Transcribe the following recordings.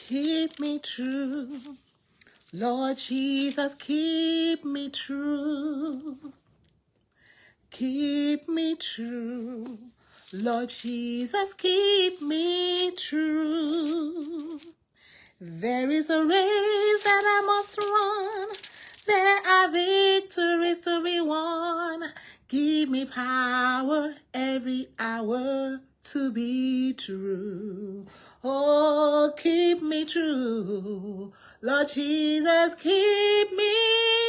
Keep me true. Lord Jesus, keep me true. Keep me true. Lord Jesus, keep me true. There is a race that I must run. There are victories to be won. Give me power every hour to be true. Oh, keep me true. Lord Jesus, keep me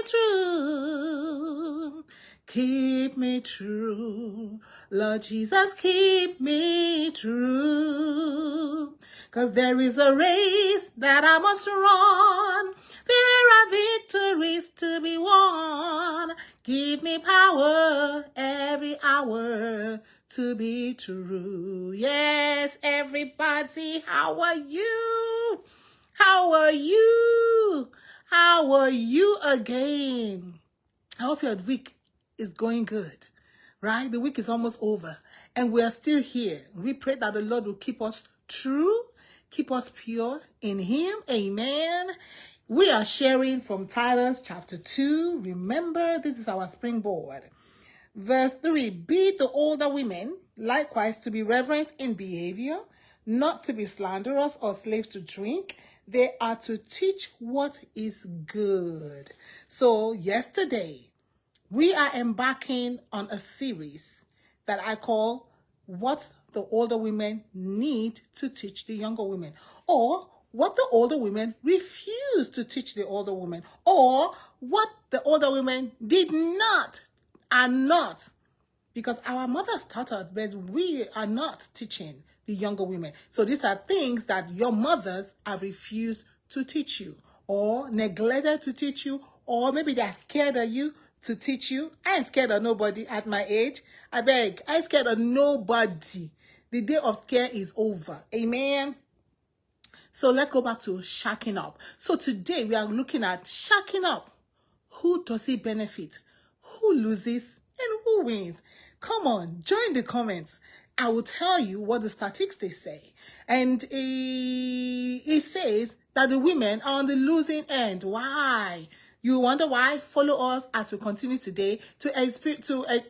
true. Keep me true. Lord Jesus, keep me true. 'Cause there is a race that I must run. There are victories to be won. Give me power every hour to be true. Yes, everybody, how are you? How are you? How are you again? I hope your week is going good, right? The week is almost over and we are still here. We pray that the Lord will keep us true, keep us pure in Him. Amen. We are sharing from Titus chapter 2. Remember, this is our springboard. Verse 3, be the older women likewise to be reverent in behavior, not to be slanderous or slaves to drink. They are to teach what is good. So yesterday, we are embarking on a series that I call What the Older Women Need to Teach the Younger Women, or what the older women refuse to teach the older women, or what the older women did not, are not, because our mothers taught us, but we are not teaching the younger women. So these are things that your mothers have refused to teach you, or neglected to teach you, or maybe they're scared of you to teach you. I ain't scared of nobody at my age. I beg, I ain't scared of nobody. The day of scare is over. Amen. So let's go back to shacking up. So today we are looking at shacking up. Who does it benefit? Who loses and who wins? Come on, join the comments. I will tell you what the statistics say. And it says that the women are on the losing end. Why? You wonder why? Follow us as we continue today to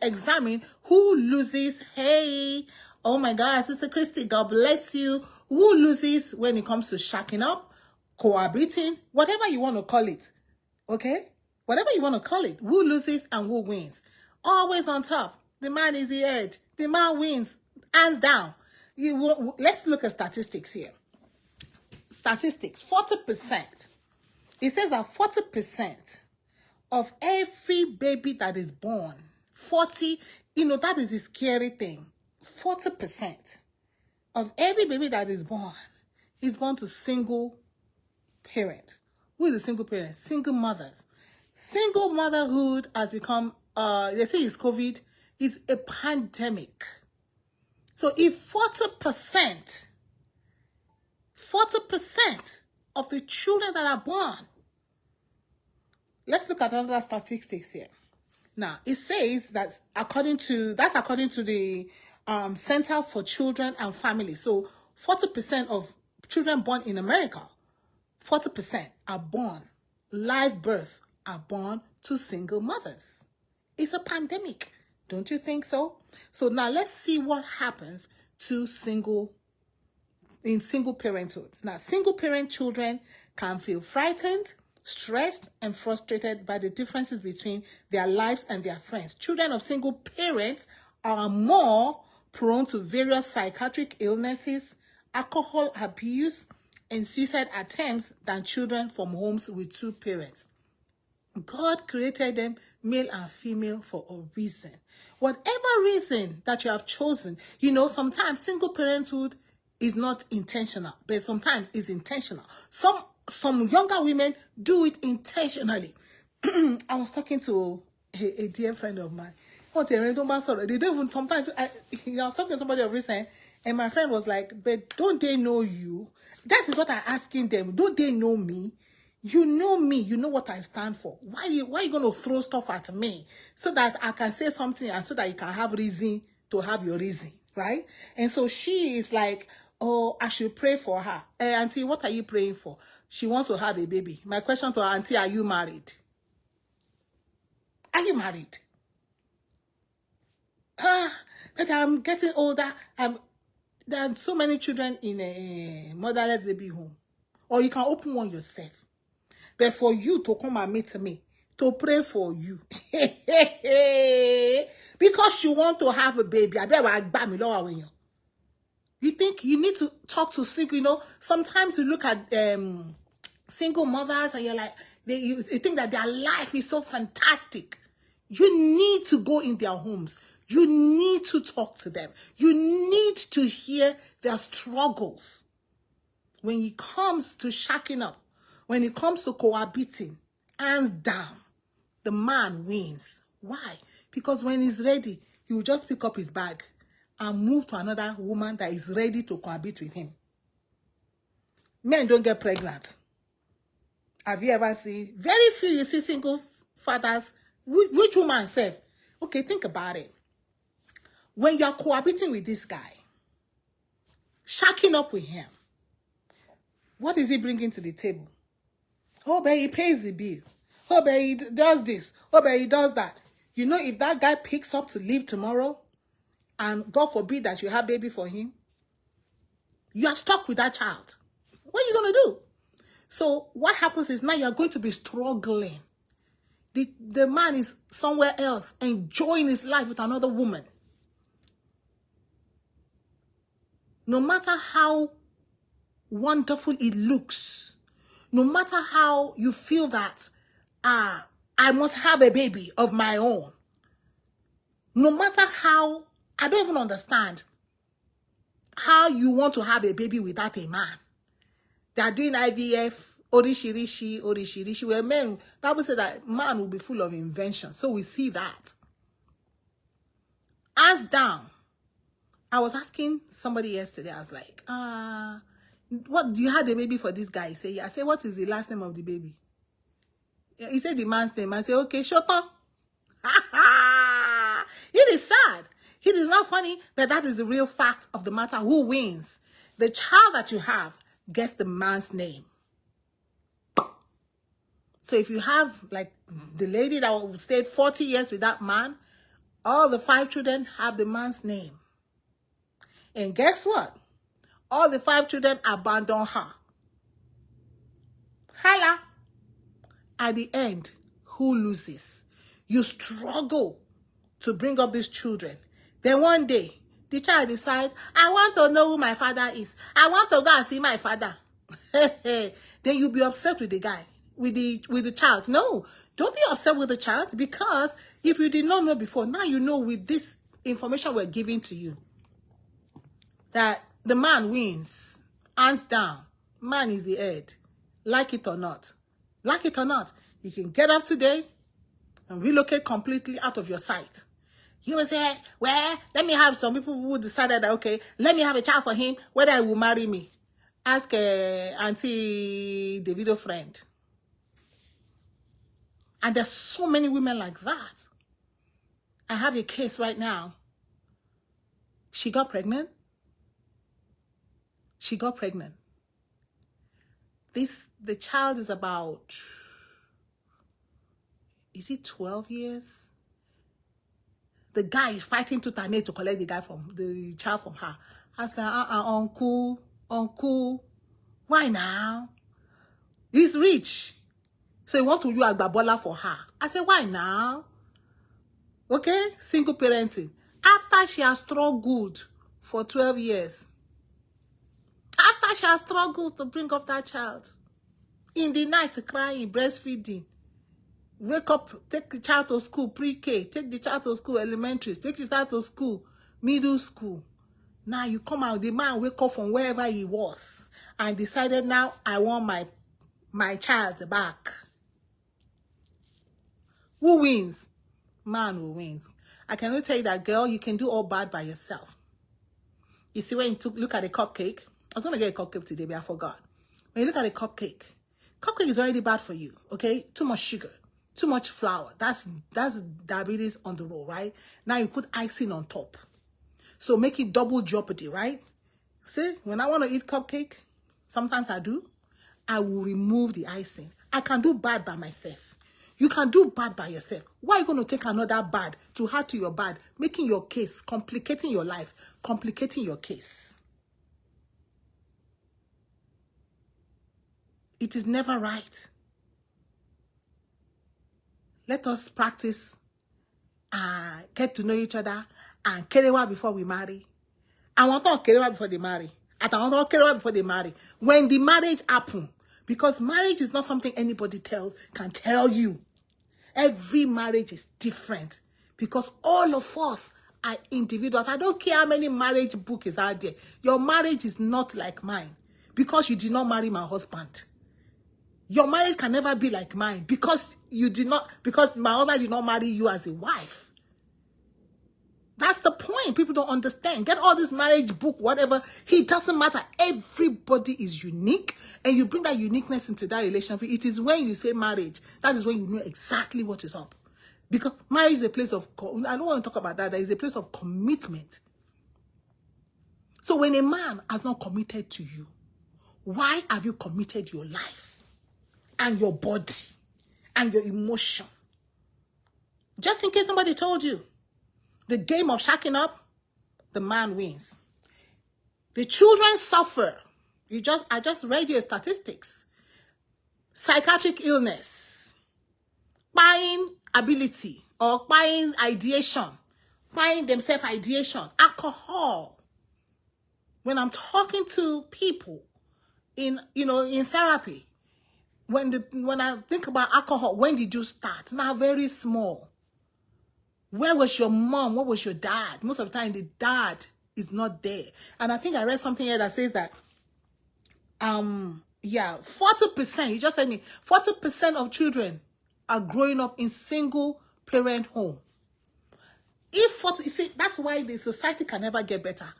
examine who loses. Hey, oh my God, Sister Christy, God bless you. Who loses when it comes to shacking up, cohabiting, whatever you want to call it. Okay? Whatever you want to call it. Who loses and who wins? Always on top. The man is the head. The man wins. Hands down. Let's look at statistics here. Statistics. 40%. It says that 40% of every baby that is born, 40, that is a scary thing. 40% of every baby that is born to single parent. Who is a single parent? Single mothers. Single motherhood has become, they say it's COVID, is a pandemic. So if 40% of the children that are born, let's look at another statistics here. Now, it says that according to the Center for Children and Families. So 40% of children born in America, 40% are born, live birth are born to single mothers. It's a pandemic. Don't you think so? So now let's see what happens to single parenthood. Now, single parent children can feel frightened, stressed, and frustrated by the differences between their lives and their friends. Children of single parents are more prone to various psychiatric illnesses, alcohol abuse, and suicide attempts than children from homes with two parents. God created them male and female for a reason. Whatever reason that you have chosen, sometimes single parenthood is not intentional, but sometimes it's intentional. Some younger women do it intentionally. I was talking to a dear friend of mine. They don't even sometimes. I was talking to somebody of recent, and my friend was like, "But don't they know you?" That is what I'm asking them. Don't they know me? You know me. You know what I stand for. Why are you going to throw stuff at me so that I can say something and so that you can have reason to have your reason, right? And so she is like, Oh, I should pray for her. Auntie, what are you praying for? She wants to have a baby. My question to her, Auntie, are you married? Are you married? But I'm getting older. There are so many children in a motherless baby home. Or you can open one yourself. But for you to come and meet me, to pray for you. Because you want to have a baby. You think you need to talk to single, you know, sometimes you look at single mothers and you're like, you think that their life is so fantastic. You need to go in their homes. You need to talk to them. You need to hear their struggles. When it comes to shacking up, when it comes to cohabiting, hands down, the man wins. Why? Because when he's ready, he will just pick up his bag and move to another woman that is ready to cohabit with him. Men don't get pregnant. Have you ever seen? Very few you see single fathers. Which woman said? Okay, think about it. When you are cohabiting with this guy, shacking up with him, what is he bringing to the table? Oh, but he pays the bill. Oh, but he does this. Oh, but he does that. You know, if that guy picks up to leave tomorrow, and God forbid that you have baby for him, you are stuck with that child. What are you going to do? So what happens is now you're going to be struggling. The man is somewhere else enjoying his life with another woman. No matter how wonderful it looks, no matter how you feel that, I must have a baby of my own, no matter how, I don't even understand how you want to have a baby without a man. They are doing IVF, orishirishi, where men, Bible said that man will be full of invention. So we see that. Hands down. I was asking somebody yesterday, I was like, what, do you have a baby for this guy? He said, yeah. I said, what is the last name of the baby? He said the man's name. I said, okay, shut up. It is sad. It is not funny, but that is the real fact of the matter. Who wins? The child that you have gets the man's name. So if you have, like, the lady that stayed 40 years with that man, all the 5 children have the man's name. And guess what? All the 5 children abandon her. Holla. At the end, who loses? You struggle to bring up these children. Then one day, the child decides, I want to know who my father is. I want to go and see my father. Then you'll be upset with the guy, with the child. No, don't be upset with the child, because if you did not know before, now you know with this information we're giving to you, that the man wins. Hands down. Man is the head. Like it or not. Like it or not. You can get up today and relocate completely out of your sight. You will say, well, let me have some people who decided that, okay, let me have a child for him, whether he will marry me. Ask Auntie Davido friend. And there's so many women like that. I have a case right now. She got pregnant. She got pregnant. The child is about, is it 12 years? The guy is fighting tooth and nail to collect the child from her. I said, uncle, why now? He's rich. So he want to use Agbabola for her. I said, why now? Okay, single parenting. After she has struggled for 12 years. After she has struggled to bring up that child. In the night, crying, breastfeeding. Wake up, take the child to school, pre-K, take the child to school, elementary, take the child to school, middle school. Now you come out, the man wake up from wherever he was and decided, now I want my child back. Who wins? Man who wins. I can only tell you that, girl, you can do all bad by yourself. You see, when you look at a cupcake, I was going to get a cupcake today, but I forgot. When you look at a cupcake is already bad for you, okay? Too much sugar. Too much flour. That's diabetes on the roll, right? Now you put icing on top. So make it double jeopardy, right? See, when I want to eat cupcake, sometimes I do, I will remove the icing. I can do bad by myself. You can do bad by yourself. Why are you going to take another bad to add to your bad, making your case, complicating your life, complicating your case? It is never right. Let us practice get to know each other and kerewa before we marry. I want to kerewa before they marry. I want to kerewa before they marry. When the marriage happen, because marriage is not something anybody can tell you. Every marriage is different because all of us are individuals. I don't care how many marriage books is out there. Your marriage is not like mine because you did not marry my husband. Your marriage can never be like mine because my husband did not marry you as a wife. That's the point. People don't understand. Get all this marriage book, whatever. It doesn't matter. Everybody is unique. And you bring that uniqueness into that relationship. It is when you say marriage, that is when you know exactly what is up. Because marriage is a place of, I don't want to talk about that. That is a place of commitment. So when a man has not committed to you, why have you committed your life and your body and your emotion? Just in case somebody told you. The game of shacking up, the man wins. The children suffer. I just read you statistics. Psychiatric illness, buying ability, or buying ideation, buying themselves ideation, alcohol. When I'm talking to people in therapy, when I think about alcohol, when did you start? Now, very small. Where was your mom? What was your dad? Most of the time, the dad is not there. And I think I read something here that says that, 40%, you just said me, 40% of children are growing up in single parent home. That's why the society can never get better.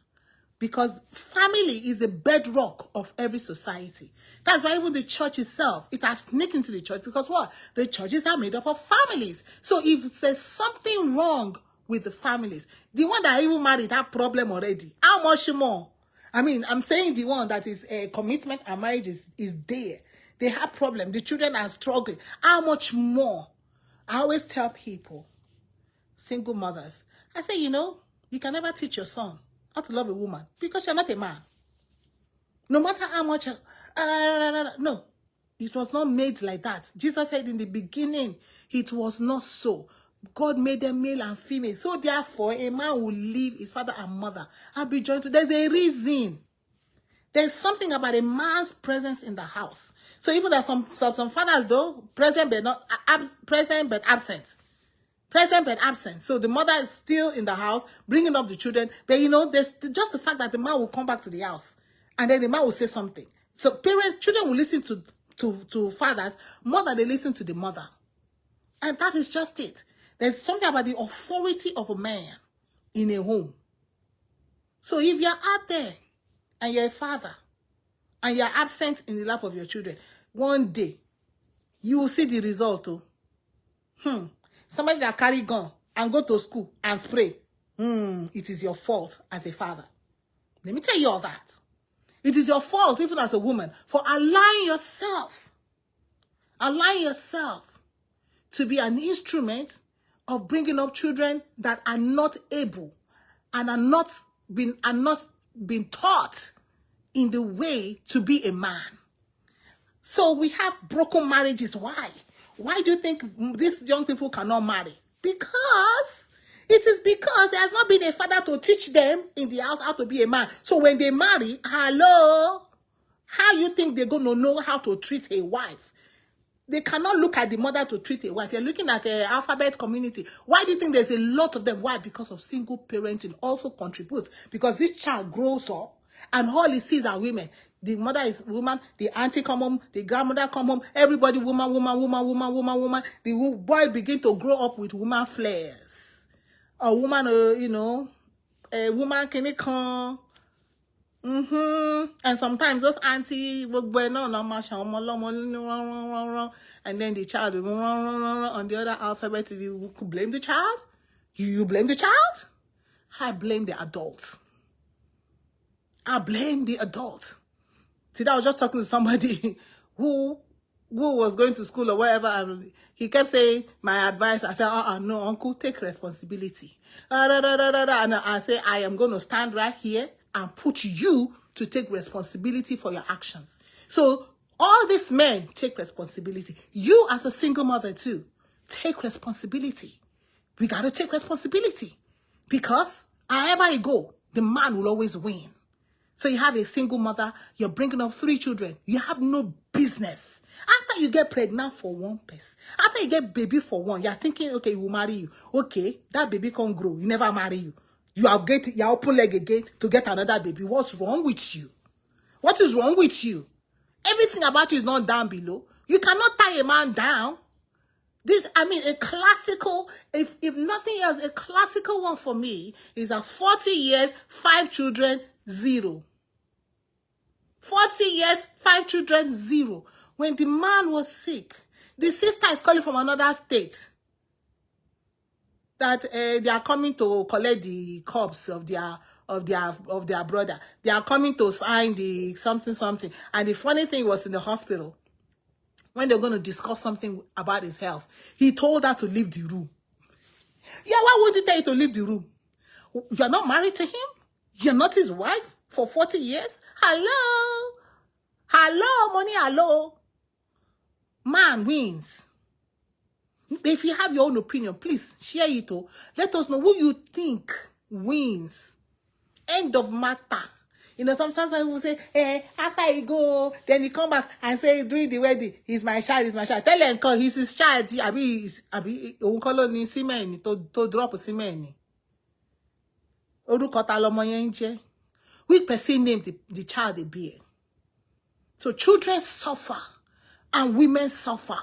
Because family is the bedrock of every society. That's why even the church itself, it has sneaked into the church. Because what? The churches are made up of families. So if there's something wrong with the families, the one that even married that problem already, how much more? I mean, I'm saying the one that is a commitment and marriage is there. They have problems. The children are struggling. How much more? I always tell people, single mothers, I say, you can never teach your son how to love a woman because you're not a man. No matter how much, no, it was not made like that. Jesus said in the beginning, it was not so. God made them male and female. So therefore, a man will leave his father and mother and be joined to. There's a reason. There's something about a man's presence in the house. So even that some fathers though present but absent. Present but absent. So the mother is still in the house, bringing up the children. But there's just the fact that the man will come back to the house. And then the man will say something. So children will listen to fathers more than they listen to the mother. And that is just it. There's something about the authority of a man in a home. So if you're out there and you're a father and you're absent in the life of your children, one day you will see the result. Somebody that carry gun and go to school and spray. It is your fault as a father. Let me tell you all that. It is your fault, even as a woman, for allowing yourself to be an instrument of bringing up children that are not able and are not being taught in the way to be a man. So we have broken marriages. Why? Why do you think these young people cannot marry? Because there has not been a father to teach them in the house how to be a man. So when they marry, how you think they're going to know how to treat a wife? They cannot look at the mother to treat a wife. You're looking at an alphabet community. Why do you think there's a lot of them? Why? Because of single parenting also contributes. Because this child grows up and all he sees are women. The mother is woman, the auntie come home, the grandmother come home, everybody woman. The boy begin to grow up with woman flares. A woman, a woman can come. And sometimes those auntie and then the child on the other alphabet, you could blame the child. You blame the child? I blame the adults. I blame the adult. Today I was just talking to somebody who was going to school or wherever, and he kept saying, my advice. I said, no, uncle, take responsibility. And I say, I am going to stand right here and put you to take responsibility for your actions. So all these men take responsibility. You as a single mother too, take responsibility. We got to take responsibility, because however you go, the man will always win. So you have a single mother, you're bringing up 3 children. You have no business. After you get pregnant for one person, after you get baby for one, you're thinking, okay, he will marry you. Okay, that baby can't grow. He never marry you. You're open leg again to get another baby. What's wrong with you? What is wrong with you? Everything about you is not down below. You cannot tie a man down. This, I mean, a classical, if nothing else, a classical one for me is a 40 years, 5 children, 0. 40 years, 5 children, 0. When the man was sick, the sister is calling from another state that they are coming to collect the corpse of their brother. They are coming to sign the something. And the funny thing was, in the hospital, when they're going to discuss something about his health, he told her to leave the room. Yeah, why would he tell you to leave the room? You're not married to him? You're not his wife for 40 years? Hello? Hello, money, hello? Man wins. If you have your own opinion, please share it. Let us know who you think wins. End of matter. You know, sometimes I will say, after he go, then he come back and say, during the wedding, he's my child, he's my child. Tell him, he's his child. Abi, to drop semen. Which person named the child they bear? So children suffer and women suffer.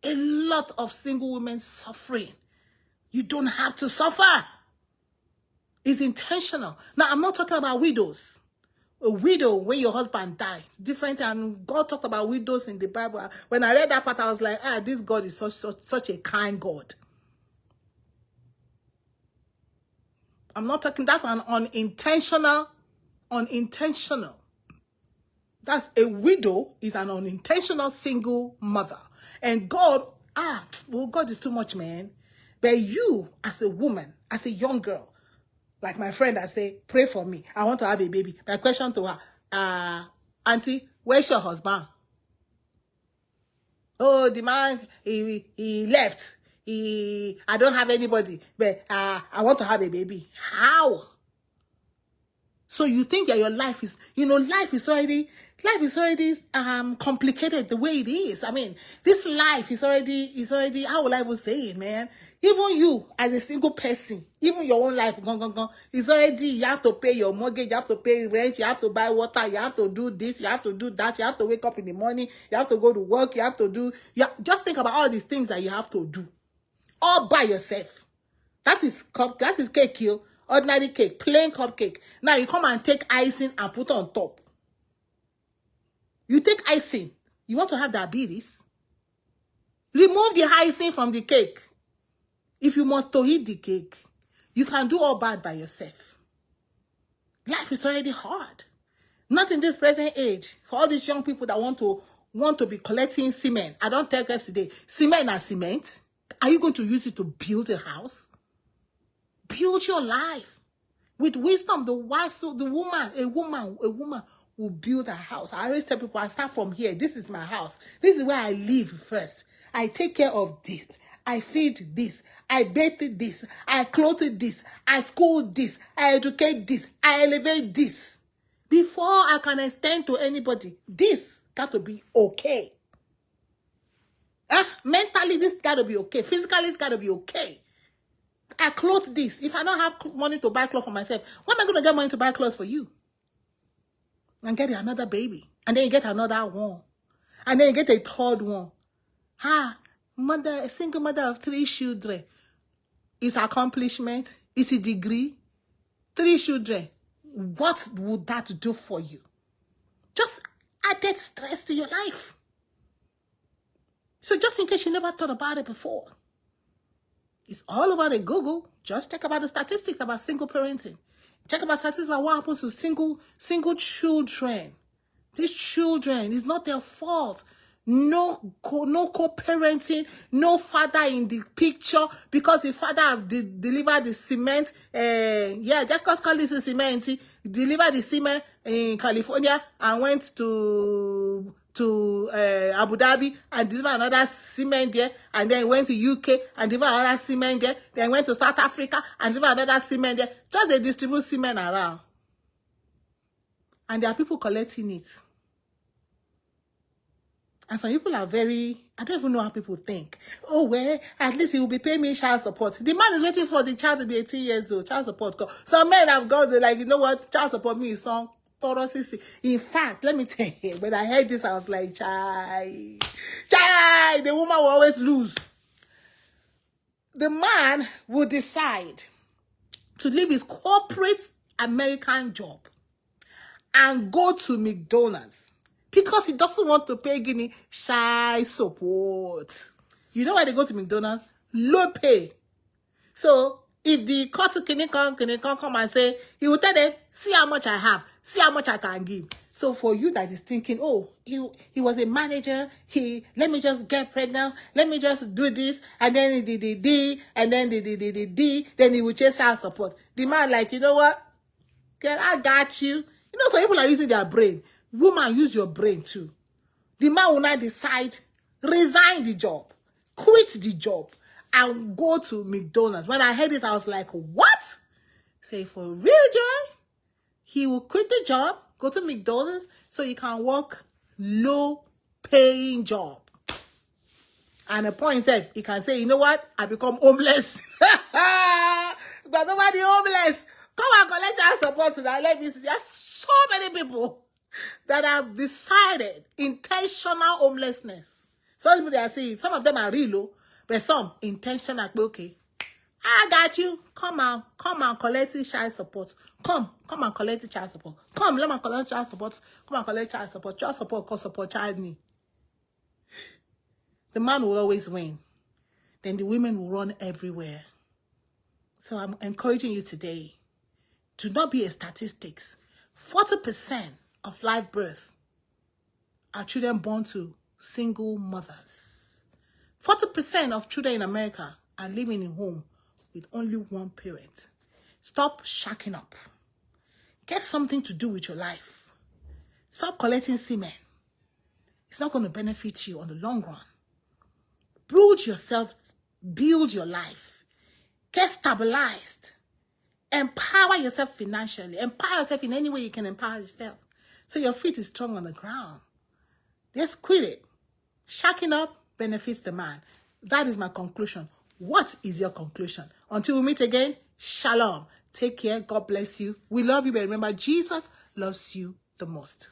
A lot of single women suffering. You don't have to suffer. It's intentional. Now, I'm not talking about widows. A widow, when your husband dies, different. And God talked about widows in the Bible. When I read that part, I was like, this God is such a kind God. I'm not talking, that's an unintentional. That's a widow is an unintentional single mother. And God, God is too much, man. But you, as a woman, as a young girl, like my friend, I say, pray for me. I want to have a baby. My question to her, Auntie, where's your husband? Oh, the man, he left. I don't have anybody, but I want to have a baby. How? So you think that your life is, life is already complicated the way it is. I mean, this life is already, how will I even say it, man? Even you, as a single person, even your own life, it's already, you have to pay your mortgage, you have to pay rent, you have to buy water, you have to do this, you have to do that, you have to wake up in the morning, you have to go to work, just think about all these things that you have to do. All by yourself. That is cake, ordinary cake, plain cupcake. Now you come and take icing and put on top. You take icing. You want to have diabetes? Remove the icing from the cake. If you must to eat the cake, you can do all bad by yourself. Life is already hard. Not in this present age. For all these young people that want to be collecting cement. I don't tell us today, cement and cement. Are you going to use it to build a house? Build your life. With wisdom, a woman will build a house. I always tell people, I start from here. This is my house. This is where I live first. I take care of this. I feed this. I bathe this. I clothe this. I school this. I educate this. I elevate this. Before I can extend to anybody, this got to be okay. Mentally, this got to be okay. Physically, it's got to be okay. I clothe this. If I don't have money to buy clothes for myself, where am I going to get money to buy clothes for you? And get another baby. And then you get another one. And then you get a third one. A single mother of 3 children. Is accomplishment. Is a degree. 3 children. What would that do for you? Just added stress to your life. So just in case you never thought about it before. It's all about a Google. Just check about the statistics about single parenting. Check about statistics about what happens to single children. These children, it's not their fault. No co-parenting, no father in the picture because the father have delivered the cement. Just call this a cement. Delivered the cement in California and went to Abu Dhabi and delivered another cement there, and then went to UK and delivered another cement there, then went to South Africa and delivered another cement there. Just they distribute cement around. And there are people collecting it. And some people are very, I don't even know how people think. Oh, well, at least he will be paying me child support. The man is waiting for the child to be 18 years old. Child support. Some men have gone, they're like, you know what? Child support me is some thorough. In fact, let me tell you, when I heard this, I was like, chai, the woman will always lose. The man will decide to leave his corporate American job and go to McDonald's because he doesn't want to pay Guinea child support. You know why they go to McDonald's? Low pay. So if the court can come and say, he will tell them, see how much I have, see how much I can give. So for you that is thinking, oh, he was a manager, let me just get pregnant, let me just do this, and then then he will chase child support. The man like, you know what? Girl, I got you. You know, some people are using their brain. Woman, use your brain too. The man will not decide, resign the job, quit the job, and go to McDonald's. When I heard it, I was like, what? Say, for real, Joy? He will quit the job, go to McDonald's, so he can work low-paying job. And the point is, he can say, you know what? I become homeless. But nobody homeless. Come and collect our support now. Let me see. There's so many people that have decided intentional homelessness. Some people they are saying, some of them are real, but some intentional. Okay, I got you. Come on, collect the child support. Come and collect the child support. Come, let me collect child support. Come and collect child support. Child support, cost support, child need. The man will always win. Then the women will run everywhere. So I'm encouraging you today. Do not be a statistics. 40% of live birth are children born to single mothers. 40% of children in America are living in home with only one parent. Stop shacking up. Get something to do with your life. Stop collecting semen. It's not going to benefit you on the long run. Build yourself, build your life. Get stabilized. Empower yourself financially. Empower yourself in any way you can empower yourself. So your feet is strong on the ground. Just quit it. Shacking up benefits the man. That is my conclusion. What is your conclusion? Until we meet again, shalom. Take care. God bless you. We love you, but remember, Jesus loves you the most.